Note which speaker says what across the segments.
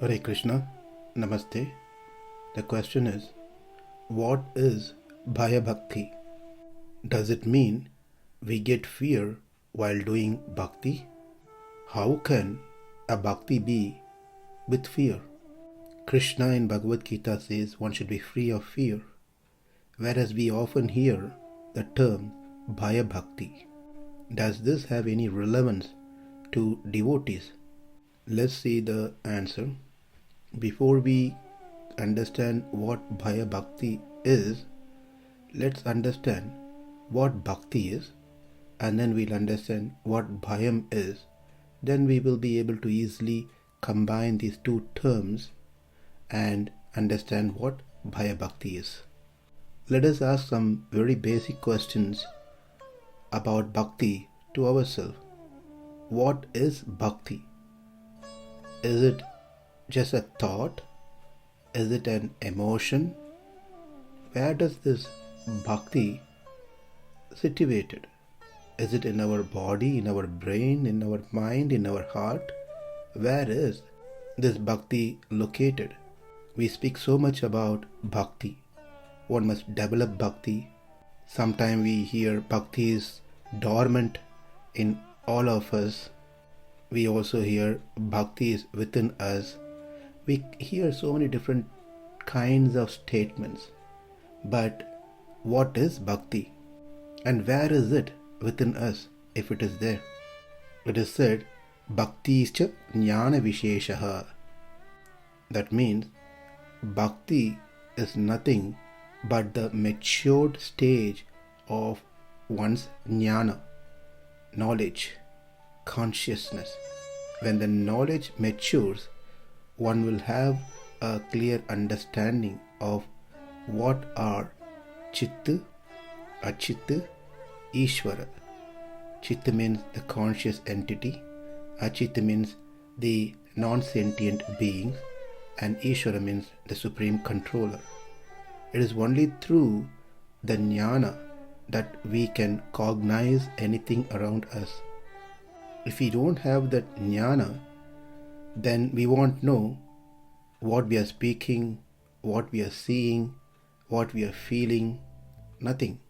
Speaker 1: Hare Krishna, Namaste. The question is, what is Bhaya Bhakti? Does it mean we get fear while doing bhakti? How can a bhakti be with fear? Krishna in Bhagavad Gita says one should be free of fear, whereas we often hear the term Bhaya Bhakti. Does this have any relevance to devotees? Let's see the answer. Before we understand what Bhaya Bhakti is, let's understand what Bhakti is, and then we'll understand what Bhayam is. Then we will be able to easily combine these two terms and understand what Bhaya Bhakti is. Let us ask some very basic questions about Bhakti to ourselves. What is Bhakti? Is it just a thought? Is it an emotion? Where does this Bhakti situated? Is it in our body, in our brain, in our mind, in our heart? Where is this Bhakti located? We speak so much about Bhakti. One must develop Bhakti. Sometimes we hear Bhakti is dormant in all of us. We also hear Bhakti is within us. We hear so many different kinds of statements. But what is Bhakti? And where is it within us if it is there? It is said, Bhakti-scha jnana visheshaha. That means Bhakti is nothing but the matured stage of one's jnana, knowledge, consciousness. When the knowledge matures, one will have a clear understanding of what are Chitta, Achitta, Ishvara. Chitta means the conscious entity, Achitta means the non-sentient beings, and Ishvara means the supreme controller. It is only through the jnana that we can cognize anything around us. If we don't have that jnana, then we won't know what we are speaking, what we are seeing, what we are feeling, nothing.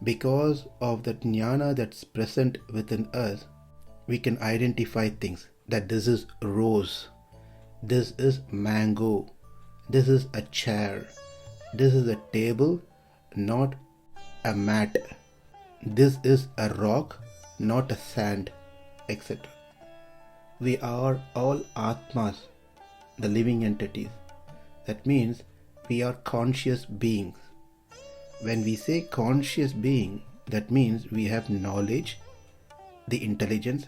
Speaker 1: Because of that jnana that's present within us, we can identify things, that this is rose, this is mango, this is a chair, this is a table, not a mat, this is a rock, not a sand, etc. We are all Atmas, the living entities. That means we are conscious beings. When we say conscious being, that means we have knowledge, the intelligence.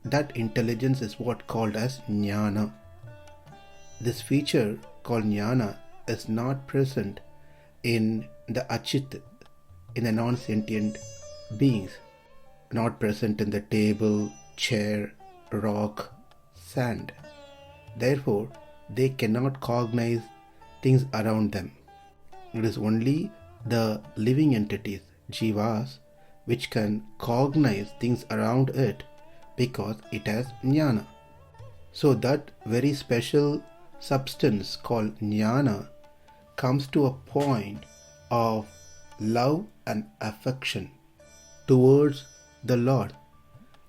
Speaker 1: That intelligence is what called as jnana. This feature called jnana is not present in the achit, in the non-sentient beings, not present in the table, chair, rock, sand. Therefore, they cannot cognize things around them. It is only the living entities, jivas, which can cognize things around it because it has jnana. So that very special substance called jnana comes to a point of love and affection towards the Lord.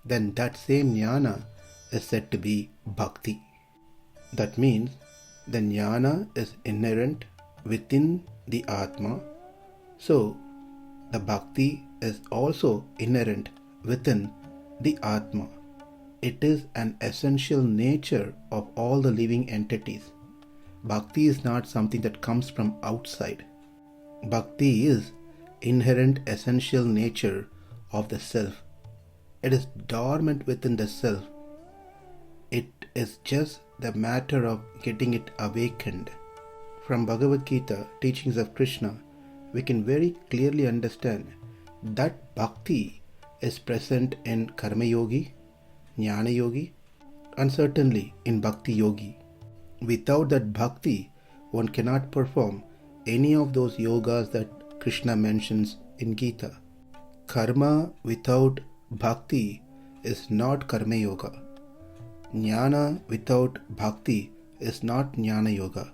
Speaker 1: Then that same jnana is said to be bhakti. That means the jnana is inherent within the Atma. So the bhakti is also inherent within the Atma. It is an essential nature of all the living entities. Bhakti is not something that comes from outside. Bhakti is inherent essential nature of the self. It is dormant within the self. It is just the matter of getting it awakened. From Bhagavad Gita, teachings of Krishna, we can very clearly understand that bhakti is present in Karma Yogi, Jnana Yogi, and certainly in Bhakti Yogi. Without that bhakti, one cannot perform any of those yogas that Krishna mentions in Gita. Karma without bhakti is not karma yoga. Jnana without bhakti is not Jnana Yoga.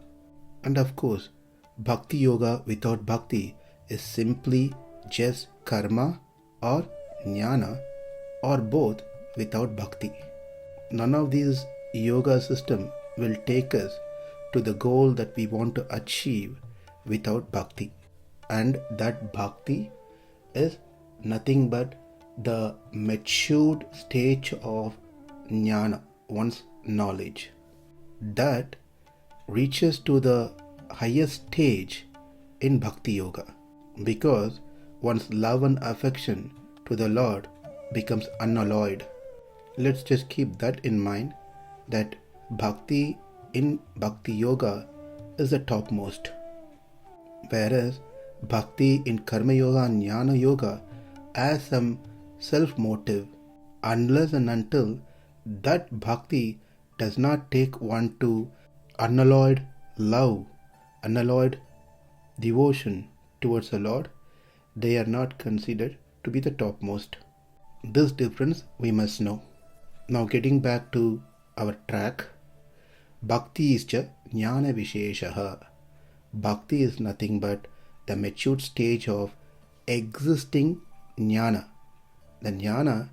Speaker 1: And of course, Bhakti Yoga without bhakti is simply just karma or jnana, or both without bhakti. None of these yoga system will take us to the goal that we want to achieve without bhakti. And that bhakti is nothing but the matured stage of jnana, one's knowledge, that reaches to the highest stage in bhakti yoga, because one's love and affection to the Lord becomes unalloyed. Let's just keep that in mind, that bhakti in bhakti yoga is the topmost, whereas bhakti in karma yoga and jnana yoga has some self motive, unless and until that bhakti does not take one to unalloyed love, unalloyed devotion towards the Lord, they are not considered to be the topmost. This difference we must know. Now getting back to our track, Bhakti is cha jnana visheshaha. Bhakti is nothing but the matured stage of existing jnana. The jnana,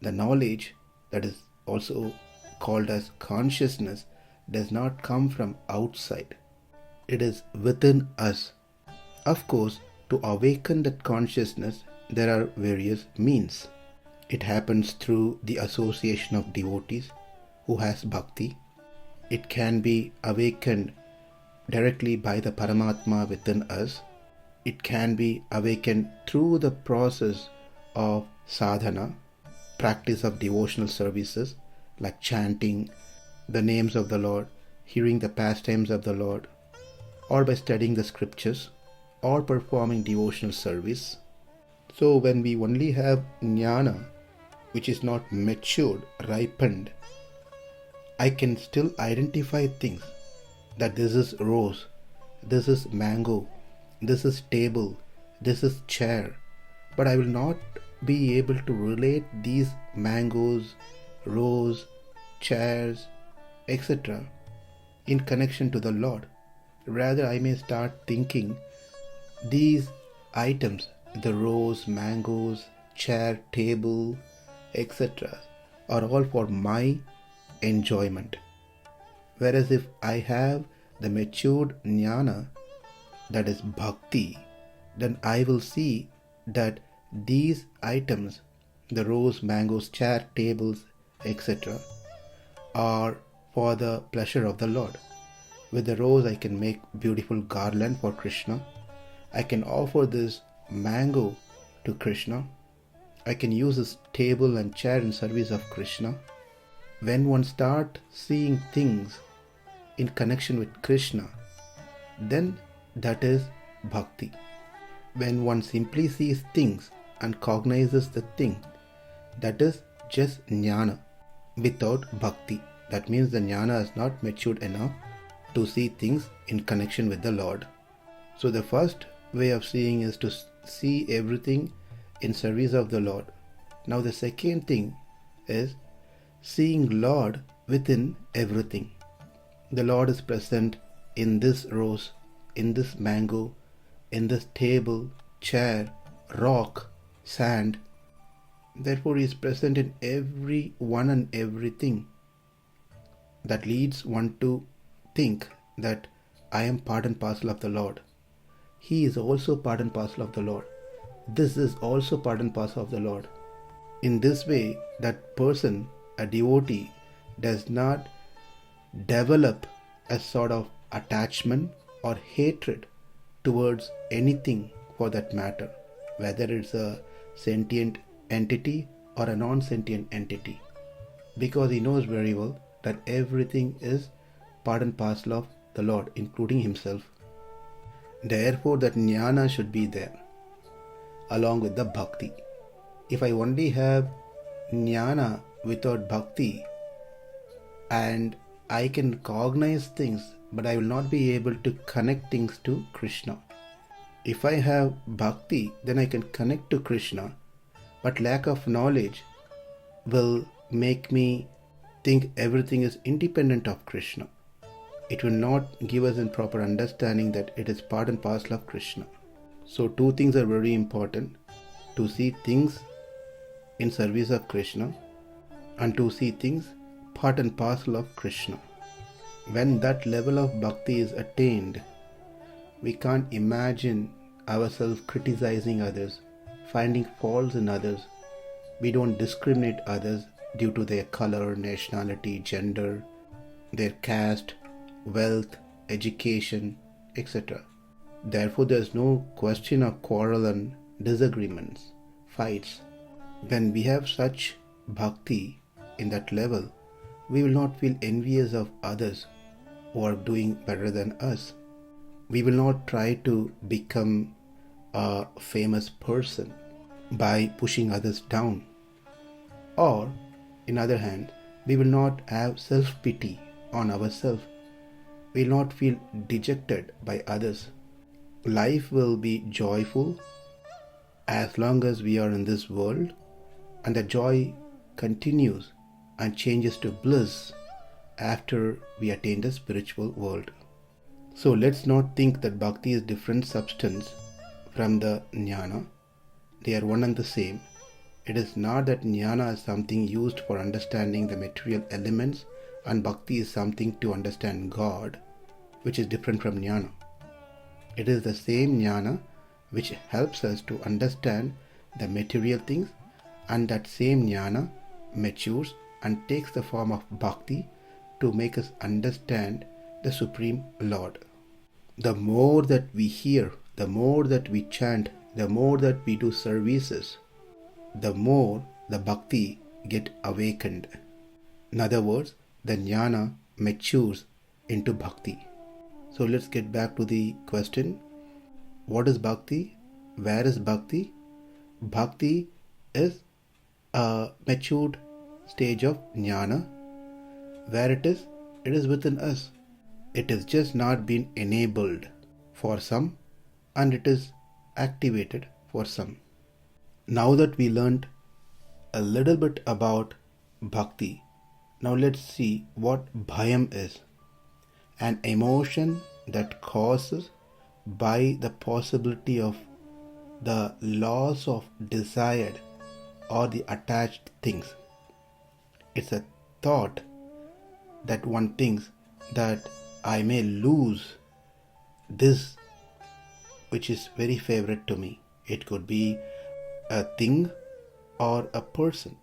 Speaker 1: the knowledge that is also called as consciousness, does not come from outside. It is within us. Of course, to awaken that consciousness, there are various means. It happens through the association of devotees who has bhakti. It can be awakened directly by the Paramatma within us. It can be awakened through the process of sadhana, practice of devotional services like chanting the names of the Lord, hearing the pastimes of the Lord, or by studying the scriptures, or performing devotional service. So when we only have jnana, which is not matured, ripened, I can still identify things, that this is rose, this is mango, this is table, this is chair, but I will not be able to relate these mangoes, rose, chairs, etc. in connection to the Lord. Rather, I may start thinking these items, the rose, mangoes, chair, table, etc., are all for my enjoyment. Whereas if I have the matured jnana, that is bhakti, then I will see that these items, the rose, mangoes, chair, tables, etc., are for the pleasure of the Lord. With the rose, I can make beautiful garland for Krishna. I can offer this mango to Krishna. I can use this table and chair in service of Krishna. When one starts seeing things in connection with Krishna, then that is bhakti. When one simply sees things and cognizes the thing, that is just jnana without bhakti. That means the jnana is not matured enough to see things in connection with the Lord. So the first way of seeing is to see everything in service of the Lord. Now the second thing is seeing Lord within everything. The Lord is present in this rose, in this mango, in this table, chair, rock, sand. Therefore He is present in every one and everything. That leads one to think that I am part and parcel of the Lord. He is also part and parcel of the Lord. This is also part and parcel of the Lord. In this way, that person, a devotee, does not develop a sort of attachment or hatred towards anything for that matter, whether it's a sentient entity or a non-sentient entity, because he knows very well that everything is part and parcel of the Lord, including himself. Therefore, that jnana should be there along with the bhakti. If I only have jnana without bhakti, and I can cognize things, but I will not be able to connect things to Krishna. If I have bhakti, then I can connect to Krishna, but lack of knowledge will make me think everything is independent of Krishna. It will not give us a proper understanding that it is part and parcel of Krishna. So two things are very important: to see things in service of Krishna and to see things part and parcel of Krishna. When that level of bhakti is attained, we can't imagine ourselves criticizing others, finding faults in others. We don't discriminate others due to their color, nationality, gender, their caste, wealth, education, etc. Therefore, there is no question of quarrel and disagreements, fights. When we have such bhakti in that level, we will not feel envious of others who are doing better than us. We will not try to become a famous person by pushing others down. Or, in other hand, we will not have self-pity on ourselves. We will not feel dejected by others. Life will be joyful as long as we are in this world, and the joy continues and changes to bliss after we attain the spiritual world. So let's not think that bhakti is different substance from the jnana. They are one and the same. It is not that jnana is something used for understanding the material elements and bhakti is something to understand God, which is different from jnana. It is the same jnana which helps us to understand the material things, and that same jnana matures and takes the form of bhakti to make us understand the Supreme Lord. The more that we hear, the more that we chant, the more that we do services, the more the bhakti get awakened. In other words, the jnana matures into bhakti. So let's get back to the question. What is bhakti? Where is bhakti? Bhakti is a matured stage of jnana. Where it is within us. It has just not been enabled for some, and it is activated for some. Now that we learned a little bit about bhakti, now let's see what bhayam is. An emotion that causes by the possibility of the loss of desired or the attached things. It's a thought that one thinks that I may lose this which is very favorite to me. It could be a thing or a person.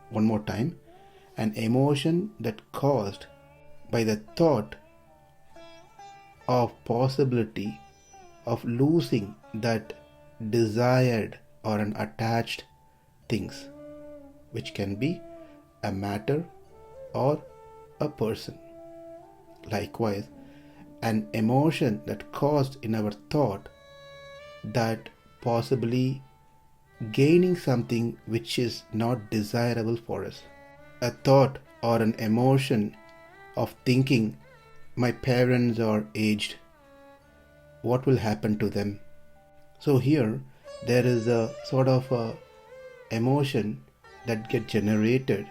Speaker 1: One more time. An emotion that caused by the thought of possibility of losing that desired or an attached things, which can be a matter or a person. Likewise, an emotion that caused in our thought that possibly gaining something which is not desirable for us. A thought or an emotion of thinking, my parents are aged, what will happen to them? So here there is a sort of a emotion that gets generated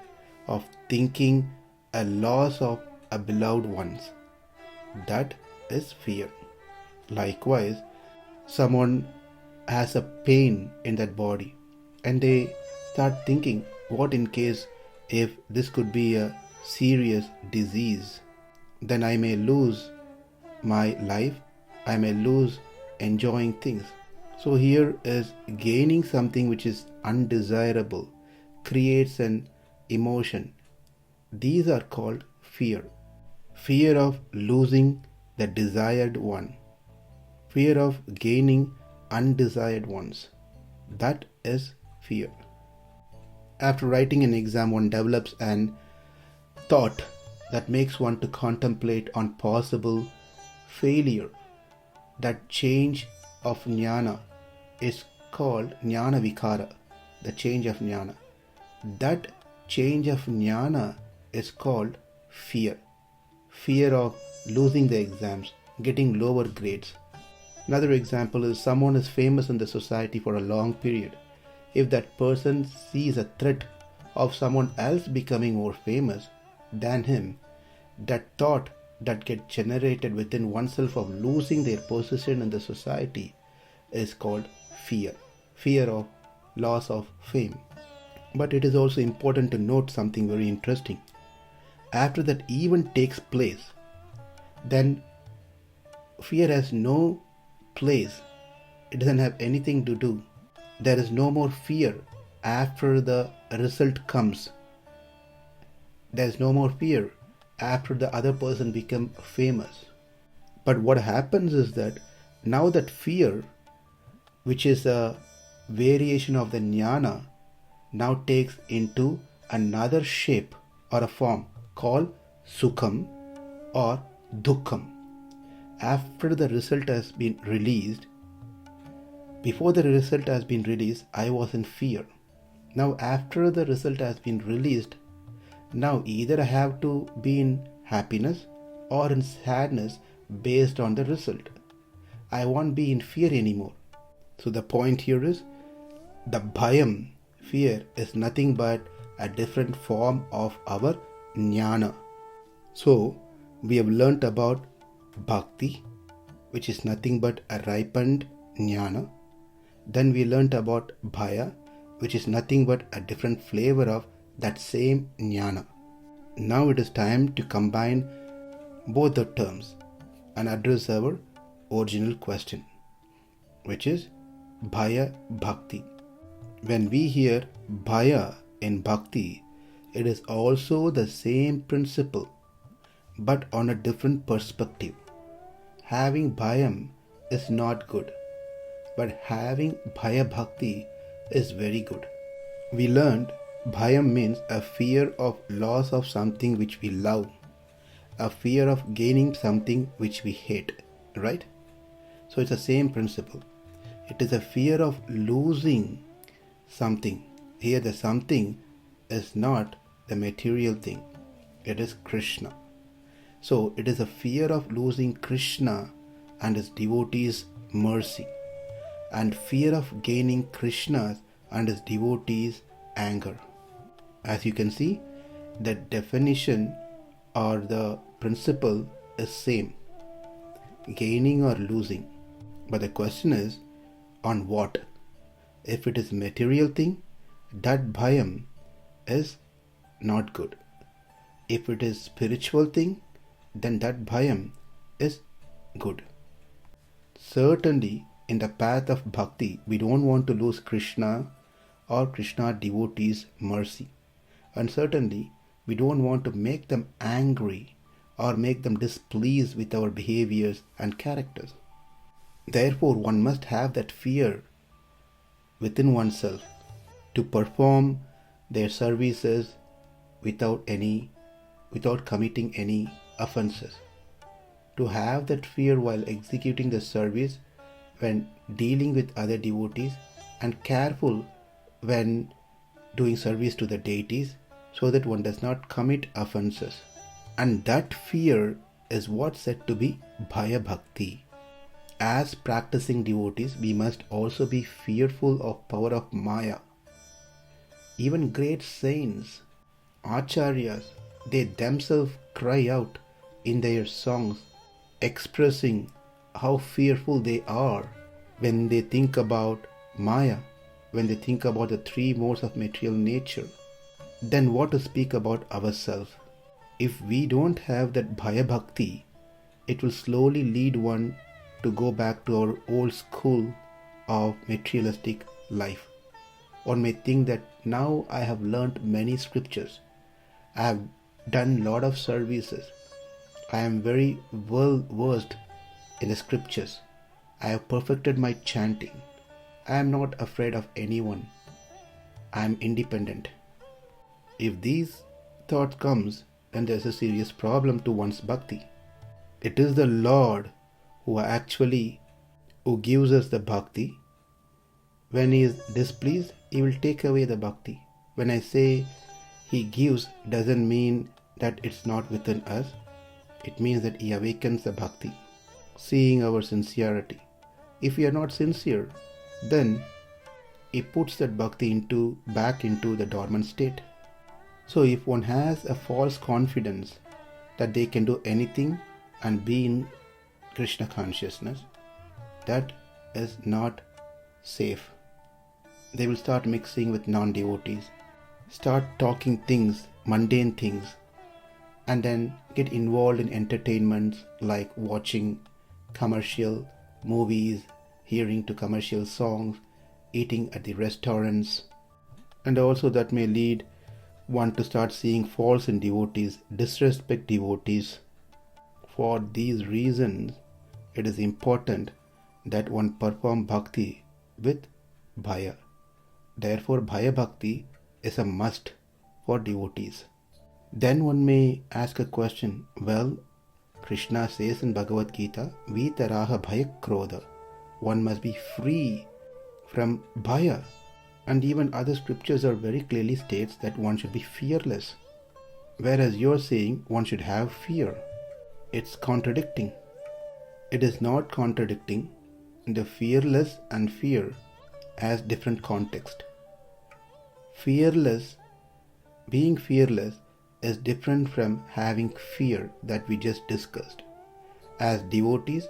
Speaker 1: of thinking a loss of a beloved ones. That is fear. Likewise, someone has a pain in that body and they start thinking, what in case if this could be a serious disease, then I may lose my life, I may lose enjoying things. So here is gaining something which is undesirable, creates an emotion. These are called fear. Fear of losing the desired one. Fear of gaining undesired ones. That is fear. After writing an exam, one develops an thought that makes one to contemplate on possible failure. That change of jnana is called jnana vikara, the change of jnana. That change of jnana is called fear. Fear of losing the exams, getting lower grades. Another example is someone is famous in the society for a long period. If that person sees a threat of someone else becoming more famous, than him, that thought that gets generated within oneself of losing their position in the society is called fear. Fear of loss of fame. But it is also important to note something very interesting. After that event takes place, then fear has no place. It doesn't have anything to do. There is no more fear after the result comes. There is no more fear after the other person becomes famous. But what happens is that now that fear, which is a variation of the jnana, now takes into another shape or a form called sukham or dukkham. After the result has been released, before the result has been released, I was in fear. Now after the result has been released, now either I have to be in happiness or in sadness based on the result. I won't be in fear anymore. So the point here is, the bhayam, fear, is nothing but a different form of our jnana. So we have learnt about bhakti, which is nothing but a ripened jnana. Then we learnt about bhaya, which is nothing but a different flavor of that same jnana. Now it is time to combine both the terms and address our original question, which is Bhaya Bhakti. When we hear Bhaya in Bhakti, it is also the same principle, but on a different perspective. Having Bhayam is not good, but having Bhaya Bhakti is very good. We learned Bhayam means a fear of loss of something which we love, a fear of gaining something which we hate, right? So it's the same principle. It is a fear of losing something. Here the something is not the material thing. It is Krishna. So it is a fear of losing Krishna and his devotees' mercy, and fear of gaining Krishna's and his devotees' anger. As you can see, the definition or the principle is same, gaining or losing. But the question is, on what? If it is material thing, that bhayam is not good. If it is spiritual thing, then that bhayam is good. Certainly, in the path of bhakti, we don't want to lose Krishna or Krishna devotees' mercy. And certainly, we don't want to make them angry or make them displeased with our behaviors and characters. Therefore, one must have that fear within oneself to perform their services without committing any offenses. To have that fear while executing the service when dealing with other devotees, and careful when doing service to the deities, so that one does not commit offenses. And that fear is what's said to be Bhaya Bhakti. As practicing devotees, we must also be fearful of power of Maya. Even great saints, acharyas, they themselves cry out in their songs, expressing how fearful they are when they think about Maya, when they think about the three modes of material nature. Then what to speak about ourselves? If we don't have that Bhaya Bhakti, it will slowly lead one to go back to our old school of materialistic life. One may think that now I have learnt many scriptures, I have done a lot of services, I am very well versed in the scriptures, I have perfected my chanting, I am not afraid of anyone, I am independent. If these thoughts comes, then there's a serious problem to one's bhakti. It is the Lord who gives us the bhakti. When he is displeased, he will take away the bhakti. When I say he gives, doesn't mean that it's not within us. It means that he awakens the bhakti, seeing our sincerity. If we are not sincere, then he puts that bhakti back into the dormant state. So if one has a false confidence that they can do anything and be in Krishna consciousness, that is not safe. They will start mixing with non-devotees, start talking things, mundane things, and then get involved in entertainments like watching commercial movies, hearing to commercial songs, eating at the restaurants. And also that may lead one to start seeing faults in devotees, disrespect devotees. For these reasons, it is important that one perform bhakti with bhaya. Therefore, Bhaya Bhakti is a must for devotees. Then one may ask a question, well, Krishna says in Bhagavad Gita, Vitaraha Bhaya Krodha. One must be free from Bhaya. And even other scriptures are very clearly states that one should be fearless. Whereas you're saying one should have fear. It's contradicting. It is not contradicting. The fearless and fear has different context. Being fearless is different from having fear that we just discussed. As devotees,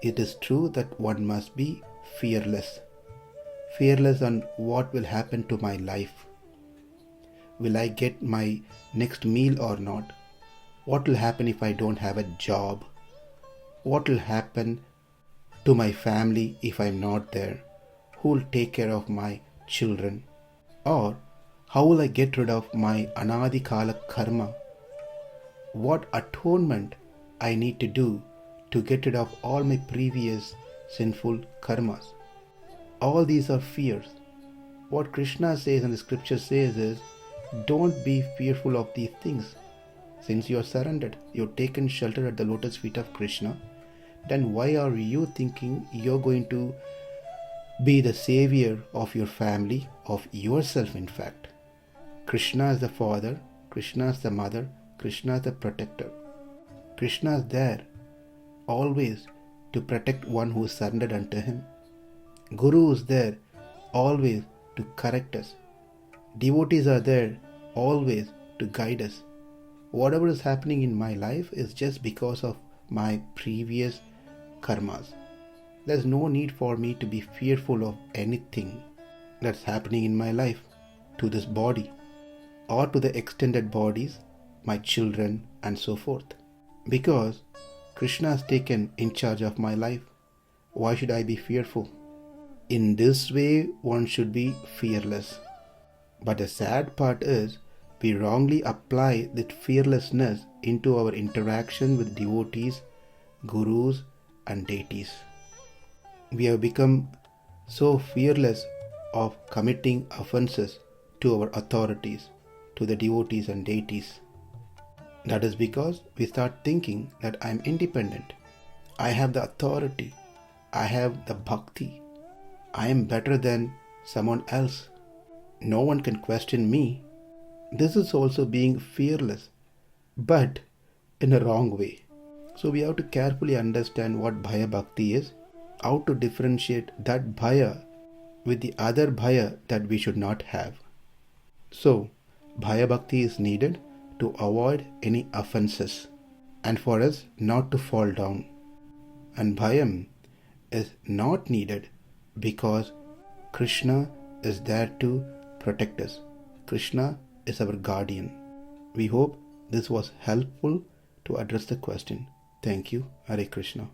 Speaker 1: it is true that one must be fearless. Fearless on what will happen to my life. Will I get my next meal or not? What will happen if I don't have a job? What will happen to my family if I'm not there? Who will take care of my children? Or how will I get rid of my anadi kala karma? What atonement I need to do to get rid of all my previous sinful karmas? All these are fears. What Krishna says and the scripture says is, don't be fearful of these things. Since you are surrendered, you've taken shelter at the lotus feet of Krishna, then why are you thinking you're going to be the savior of your family, of yourself in fact? Krishna is the father, Krishna is the mother, Krishna is the protector. Krishna is there always to protect one who is surrendered unto him. Guru is there always to correct us. Devotees are there always to guide us. Whatever is happening in my life is just because of my previous karmas. There's no need for me to be fearful of anything that's happening in my life, to this body, or to the extended bodies, my children, and so forth. Because Krishna has taken in charge of my life. Why should I be fearful? In this way, one should be fearless. But the sad part is, we wrongly apply that fearlessness into our interaction with devotees, gurus, and deities. We have become so fearless of committing offenses to our authorities, to the devotees and deities. That is because we start thinking that I am independent. I have the authority. I have the bhakti. I am better than someone else. No one can question me. This is also being fearless, but in a wrong way. So we have to carefully understand what Bhaya Bhakti is, how to differentiate that Bhaya with the other Bhaya that we should not have. So, Bhaya Bhakti is needed to avoid any offenses and for us not to fall down. And Bhayam is not needed because Krishna is there to protect us. Krishna is our guardian. We hope this was helpful to address the question. Thank you. Hare Krishna.